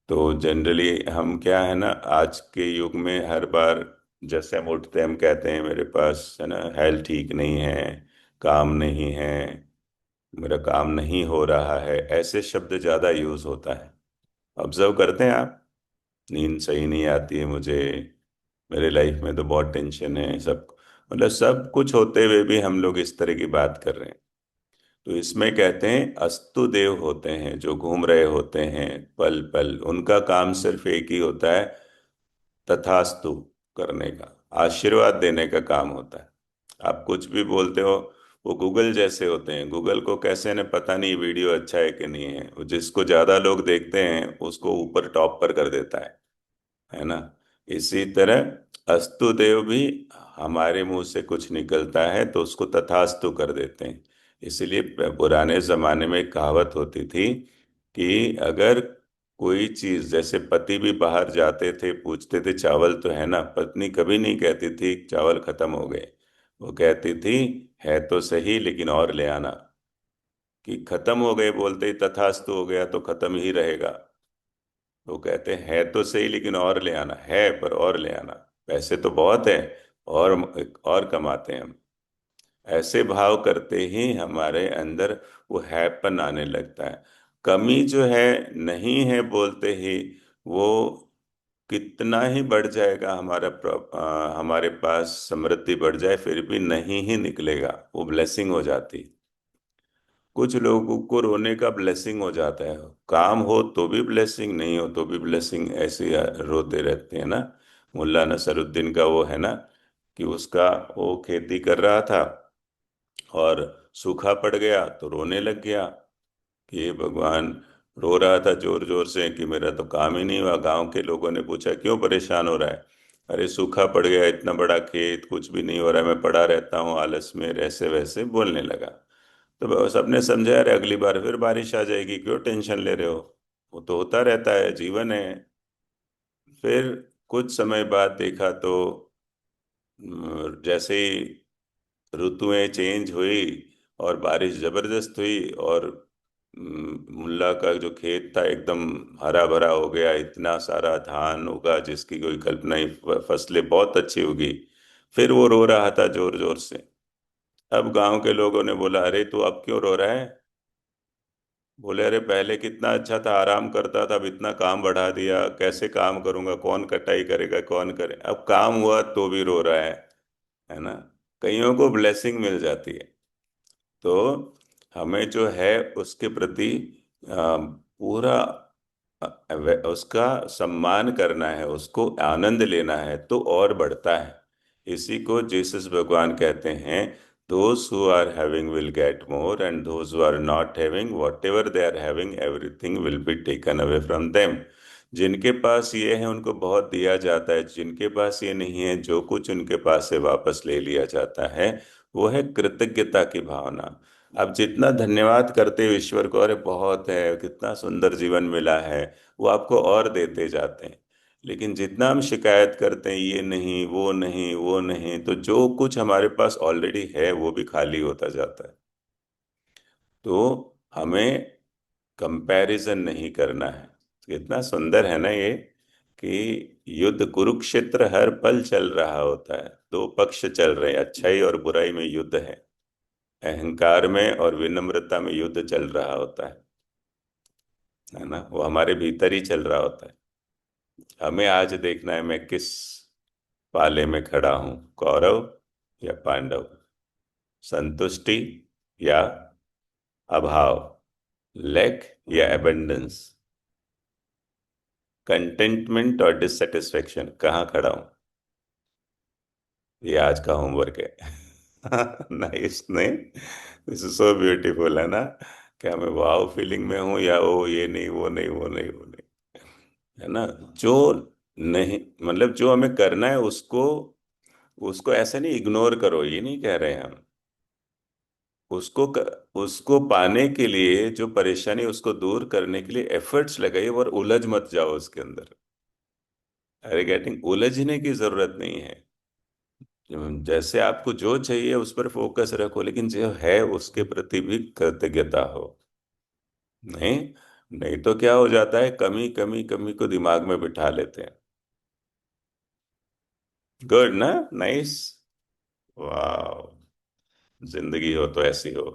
तो जनरली हम क्या है ना, आज के युग में हर बार जैसे हम उठते हैं हम कहते हैं मेरे पास है ना हेल्थ ठीक नहीं है, काम नहीं है, मेरा काम नहीं हो रहा है, ऐसे शब्द ज़्यादा यूज़ होता है। ऑब्जर्व करते हैं आप? नींद सही नहीं आती है मुझे, मेरे लाइफ में तो बहुत टेंशन है, सब मतलब सब कुछ होते हुए भी हम लोग इस तरह की बात कर रहे हैं। तो इसमें कहते हैं अस्तु देव होते हैं जो घूम रहे होते हैं पल पल, उनका काम सिर्फ एक ही होता है, तथास्तु करने का, आशीर्वाद देने का काम होता है। आप कुछ भी बोलते हो, वो गूगल जैसे होते हैं, गूगल को कैसे ने पता नहीं वीडियो अच्छा है कि नहीं है, वो जिसको ज्यादा लोग देखते हैं उसको ऊपर टॉप पर कर देता है ना। इसी तरह अस्तुदेव भी, हमारे मुंह से कुछ निकलता है तो उसको तथास्तु कर देते हैं। इसलिए पुराने जमाने में एक कहावत होती थी कि अगर कोई चीज, जैसे पति भी बाहर जाते थे पूछते थे चावल तो है ना, पत्नी कभी नहीं कहती थी चावल खत्म हो गए, वो कहती थी है तो सही लेकिन और ले आना। कि खत्म हो गए बोलते ही तथास्तु हो गया तो खत्म ही रहेगा। वो कहते हैं है तो सही लेकिन और ले आना, है पर और ले आना, पैसे तो बहुत है, और और कमाते हैं हम। ऐसे भाव करते ही हमारे अंदर वो हैपन आने लगता है। कमी जो है, नहीं है बोलते ही वो कितना ही बढ़ जाएगा, हमारे पास समृद्धि बढ़ जाए फिर भी नहीं ही निकलेगा, वो ब्लेसिंग हो जाती। कुछ लोगों को रोने का ब्लेसिंग हो जाता है, काम हो तो भी ब्लेसिंग, नहीं हो तो भी ब्लेसिंग, ऐसे ही रोते रहते हैं ना। मुल्ला नसरुद्दीन का वो है ना, कि उसका वो खेती कर रहा था और सूखा पड़ गया तो रोने लग गया कि हे भगवान, रो रहा था जोर जोर से कि मेरा तो काम ही नहीं हुआ। गांव के लोगों ने पूछा क्यों परेशान हो रहा है? अरे सूखा पड़ गया, इतना बड़ा खेत, कुछ भी नहीं हो रहा है, मैं पड़ा रहता हूँ आलस में, ऐसे वैसे बोलने लगा। तो सबने समझा अरे अगली बार फिर बारिश आ जाएगी, क्यों टेंशन ले रहे हो, वो तो होता रहता है, जीवन है। फिर कुछ समय बाद देखा तो जैसे ही ऋतुएं चेंज हुई और बारिश जबरदस्त हुई, और मुल्ला का जो खेत था एकदम हरा भरा हो गया, इतना सारा धान उगा जिसकी कोई कल्पना ही, फसलें बहुत अच्छी उगी। फिर वो रो रहा था जोर जोर से। अब गांव के लोगों ने बोला अरे तू अब क्यों रो रहा है? बोले अरे पहले कितना अच्छा था, आराम करता था, अब इतना काम बढ़ा दिया, कैसे काम करूंगा, कौन कटाई करेगा, कौन करे, अब काम हुआ तो भी रो रहा है ना। कईयों को ब्लेसिंग मिल जाती है। तो हमें जो है उसके प्रति पूरा उसका सम्मान करना है, उसको आनंद लेना है तो और बढ़ता है। इसी को जीसस भगवान कहते हैं, those who are having will get more and those who are not having whatever they are having everything will be taken away from them. जिनके पास ये है उनको बहुत दिया जाता है, जिनके पास ये नहीं है जो कुछ उनके पास से वापस ले लिया जाता है। वो है कृतज्ञता की भावना। आप जितना धन्यवाद करते हो ईश्वर को, अरे बहुत है, कितना सुंदर जीवन मिला है, वो आपको और देते जाते हैं। लेकिन जितना हम शिकायत करते हैं ये नहीं वो नहीं वो नहीं, तो जो कुछ हमारे पास ऑलरेडी है वो भी खाली होता जाता है। तो हमें कंपैरिजन नहीं करना है। कितना सुंदर है ना ये, कि युद्ध कुरुक्षेत्र हर पल चल रहा होता है, दो पक्ष चल रहे हैं, अच्छाई और बुराई में युद्ध है, अहंकार में और विनम्रता में युद्ध चल रहा होता है ना। वो हमारे भीतर ही चल रहा होता है। हमें आज देखना है मैं किस पाले में खड़ा हूं, कौरव या पांडव, संतुष्टि या अभाव, लैक या एबंडेंस, कंटेंटमेंट और डिससेटिस्फेक्शन, कहाँ खड़ा हूं। ये आज का होमवर्क है। नाइस नहीं? दिस इज सो ब्यूटीफुल है ना। क्या मैं वाव फीलिंग में हूँ या वो ये नहीं वो नहीं वो नहीं वो नहीं, है ना। जो नहीं, मतलब जो हमें करना है उसको, उसको ऐसे नहीं इग्नोर करो, ये नहीं कह रहे हैं हम। उसको पाने के लिए जो परेशानी, उसको दूर करने के लिए एफर्ट्स लगाइए, और उलझ मत जाओ उसके अंदर। अरे गेटिंग, उलझने की जरूरत नहीं है। जैसे आपको जो चाहिए उस पर फोकस रखो, लेकिन जो है उसके प्रति भी कृतज्ञता हो। नहीं, नहीं तो क्या हो जाता है, कमी कमी कमी को दिमाग में बिठा लेते हैं। गुड ना, नाइस। वाह, जिंदगी हो तो ऐसी हो।